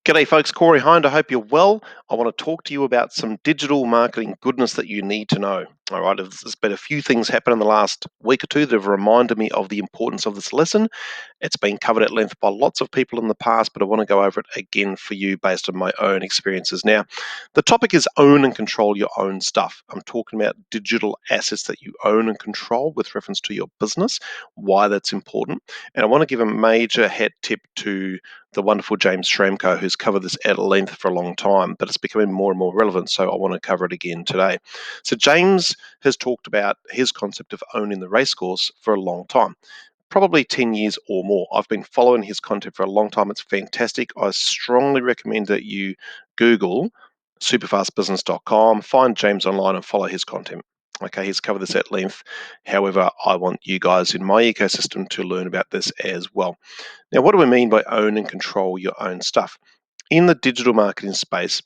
G'day folks, Corey Hind. I hope you're well. I want to talk to you about some digital marketing goodness that you need to know. All right, there's been a few things happen in the last week or two that have reminded me of the importance of this lesson. It's been covered at length by lots of people in the past, but I want to go over it again for you based on my own experiences. Now, the topic is own and control your own stuff. I'm talking about digital assets that you own and control with reference to your business, why that's important. And I want to give a major hat tip to the wonderful James Schramko, who's covered this at length for a long time, but it's becoming more and more relevant, so I want to cover it again today. So James has talked about his concept of owning the racecourse for a long time, probably 10 years or more. I've been following his content for a long time. It's fantastic. I strongly recommend that you Google superfastbusiness.com, find James online and follow his content. Okay, he's covered this at length. However, I want you guys in my ecosystem to learn about this as well. Now, what do we mean by own and control your own stuff? In the digital marketing space,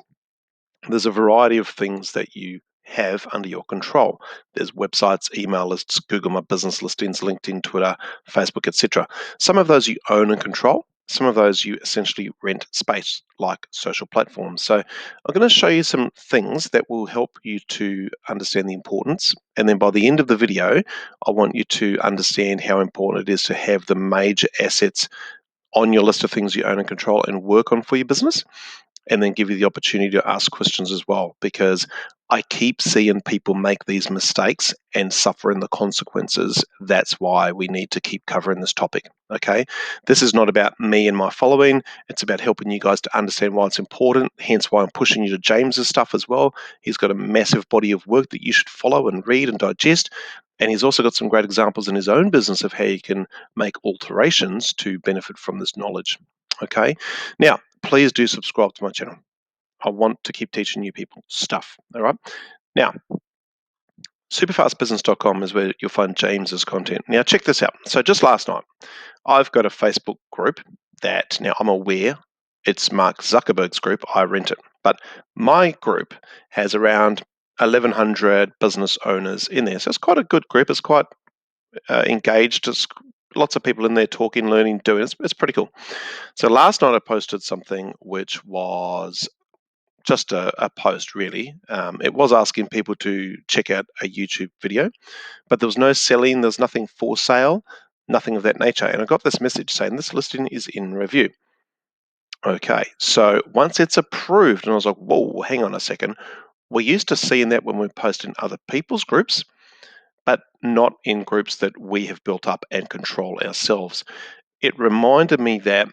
there's a variety of things that you have under your control. There's websites, email lists, Google My Business listings, LinkedIn, Twitter, Facebook, etc. Some of those you own and control. Some of those you essentially rent space, like social platforms. So I'm going to show you some things that will help you to understand the importance. And then by the end of the video, I want you to understand how important it is to have the major assets on your list of things you own and control and work on for your business, and then give you the opportunity to ask questions as well, because I keep seeing people make these mistakes and suffering the consequences. That's why we need to keep covering this topic. Okay, this is not about me and my following. It's about helping you guys to understand why it's important, hence why I'm pushing you to James's stuff as well. He's got a massive body of work that you should follow and read and digest. And he's also got some great examples in his own business of how you can make alterations to benefit from this knowledge. Okay, now please do subscribe to my channel. I want to keep teaching you people stuff. All right, now superfastbusiness.com is where you'll find James's content. Now check this out. So just last night, I've got a Facebook group that now I'm aware it's Mark Zuckerberg's group. I rent it, but my group has around 1,100 business owners in there. So it's quite a good group. It's quite engaged. It's lots of people in there talking, learning, doing. It's pretty cool. So last night I posted something which was just a post, really. It was asking people to check out a YouTube video, but there was no selling, there's nothing for sale, nothing of that nature. And I got this message saying this listing is in review. Okay, so once it's approved, and I was like, whoa, hang on a second. We're used to seeing that when we post in other people's groups, but not in groups that we have built up and control ourselves. It reminded me that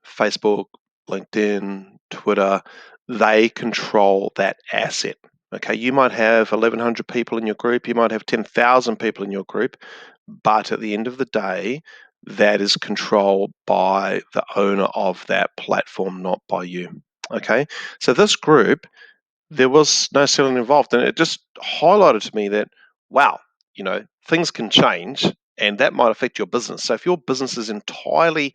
Facebook, LinkedIn, Twitter, they control that asset. Okay, you might have 1,100 people in your group, you might have 10,000 people in your group, but at the end of the day, that is controlled by the owner of that platform, not by you. Okay, so this group, there was no selling involved, and it just highlighted to me that, wow, things can change and that might affect your business. So if your business is entirely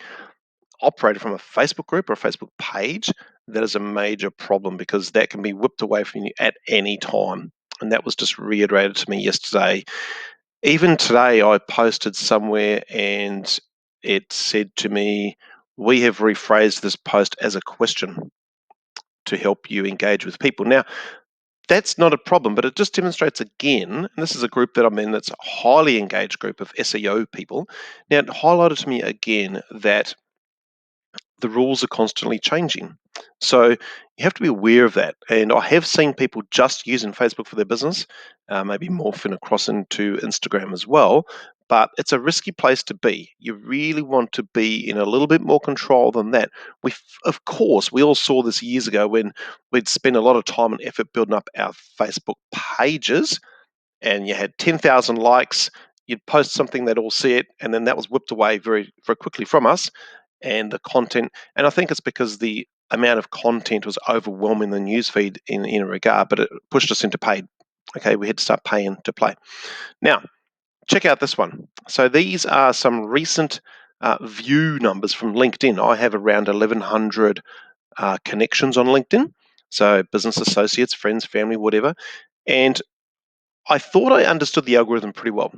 operated from a Facebook group or a Facebook page, that is a major problem, because that can be whipped away from you at any time. And that was just reiterated to me yesterday. Even today, I posted somewhere and it said to me, we have rephrased this post as a question to help you engage with people. Now, that's not a problem, but it just demonstrates again, and this is a group that I'm in that's a highly engaged group of SEO people. Now, it highlighted to me again that the rules are constantly changing. So you have to be aware of that. And I have seen people just using Facebook for their business, maybe morphing across into Instagram as well. But it's a risky place to be. You really want to be in a little bit more control than that. Of course, we all saw this years ago when we'd spend a lot of time and effort building up our Facebook pages, and you had 10,000 likes. You'd post something, they'd all see it, and then that was whipped away very, very quickly from us. And the content, and I think it's because the amount of content was overwhelming the newsfeed in a regard, but it pushed us into paid. Okay, we had to start paying to play. Now, check out this one. So these are some recent view numbers from LinkedIn. I have around 1,100 connections on LinkedIn, so business associates, friends, family, whatever. And I thought I understood the algorithm pretty well,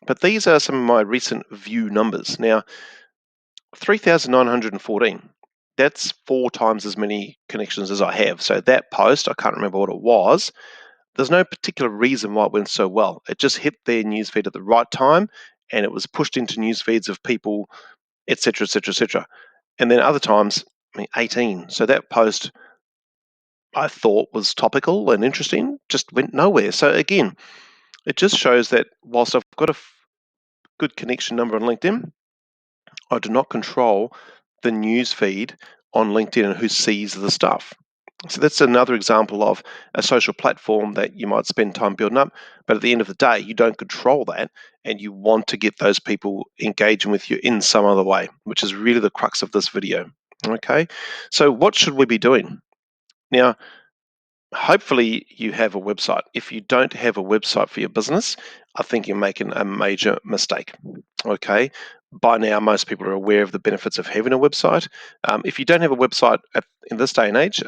but these are some of my recent view numbers. Now, 3,914. that's 4 times as many connections as I have. So that post, I can't remember what it was. There's no particular reason why it went so well. It just hit their newsfeed at the right time, and it was pushed into news feeds of people, etc., etc., etc. And then other times, 18. So that post I thought was topical and interesting, just went nowhere. So again, it just shows that whilst I've got a good connection number on LinkedIn, I do not control the news feed on LinkedIn and who sees the stuff. So that's another example of a social platform that you might spend time building up, but at the end of the day, you don't control that, and you want to get those people engaging with you in some other way, which is really the crux of this video. Okay, so what should we be doing? Now, hopefully you have a website. If you don't have a website for your business, I think you're making a major mistake. Okay. By now, most people are aware of the benefits of having a website. If you don't have a website in this day and age,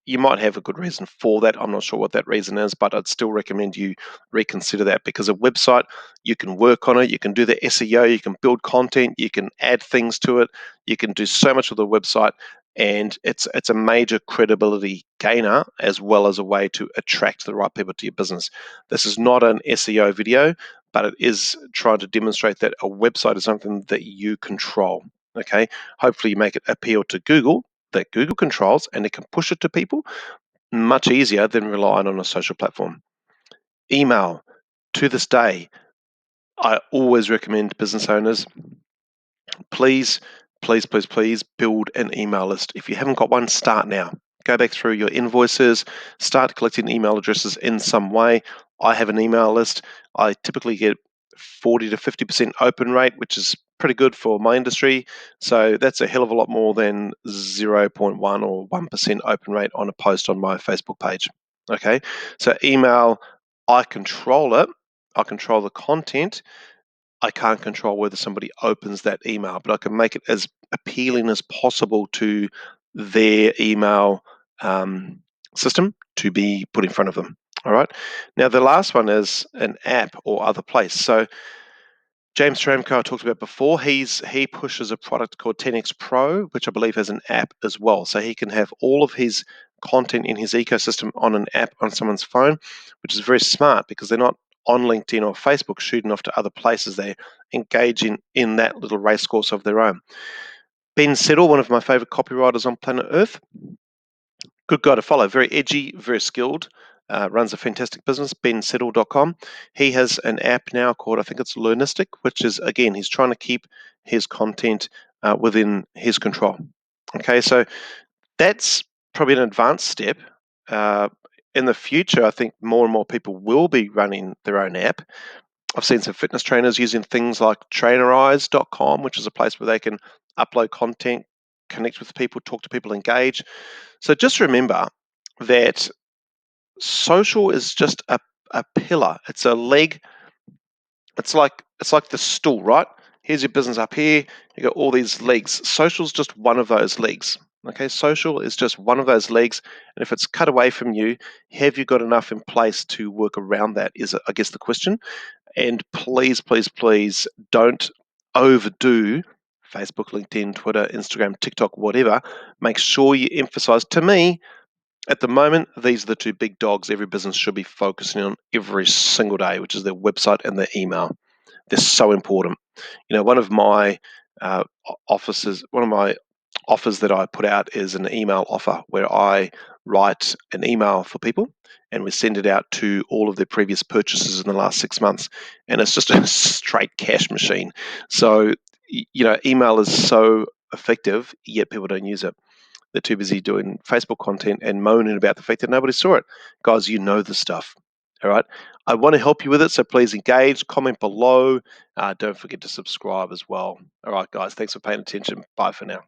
you might have a good reason for that. I'm not sure what that reason is, but I'd still recommend you reconsider that, because a website, you can work on it, you can do the SEO, you can build content, you can add things to it, you can do so much with a website, and it's a major credibility gainer, as well as a way to attract the right people to your business. This is not an SEO video, but it is trying to demonstrate that a website is something that you control. Okay, hopefully you make it appeal to Google, that Google controls, and it can push it to people much easier than relying on a social platform. Email, to this day, I always recommend business owners, please, please, please, please build an email list. If you haven't got one, start now. Go back through your invoices, start collecting email addresses in some way. I have an email list. I typically get 40 to 50% open rate, which is pretty good for my industry. So that's a hell of a lot more than 0.1 or 1% open rate on a post on my Facebook page. Okay, so email, I control it. I control the content. I can't control whether somebody opens that email, but I can make it as appealing as possible to their email system to be put in front of them. All right. Now, the last one is an app or other place. So, James Tramko, I talked about before, he pushes a product called 10x Pro, which I believe has an app as well. So he can have all of his content in his ecosystem on an app on someone's phone, which is very smart because they're not on LinkedIn or Facebook shooting off to other places. They're engaging in that little race course of their own. Ben Settle, one of my favorite copywriters on planet Earth, good guy to follow, very edgy, very skilled, runs a fantastic business, bensettle.com. He has an app now called, I think it's Learnistic, which is, again, he's trying to keep his content within his control. Okay, so that's probably an advanced step. In the future, I think more and more people will be running their own app. I've seen some fitness trainers using things like trainerize.com, which is a place where they can upload content, connect with people, talk to people, engage. So just remember that social is just a pillar. It's a leg. It's like the stool, right? Here's your business up here. You got all these legs. Social's just one of those legs. Okay, social is just one of those legs, and if it's cut away from you, have you got enough in place to work around that? Is, I guess, the question. And please, please, please don't overdo Facebook, LinkedIn, Twitter, Instagram, TikTok, whatever. Make sure you emphasize, to me, at the moment, these are the two big dogs every business should be focusing on every single day, which is their website and their email. They're so important. You know, one of my offers that I put out is an email offer where I write an email for people and we send it out to all of their previous purchases in the last 6 months. And it's just a straight cash machine. So, you know, email is so effective, yet people don't use it. They're too busy doing Facebook content and moaning about the fact that nobody saw it. Guys, you know the stuff. All right. I want to help you with it, so please engage, comment below. Don't forget to subscribe as well. All right, guys, thanks for paying attention. Bye for now.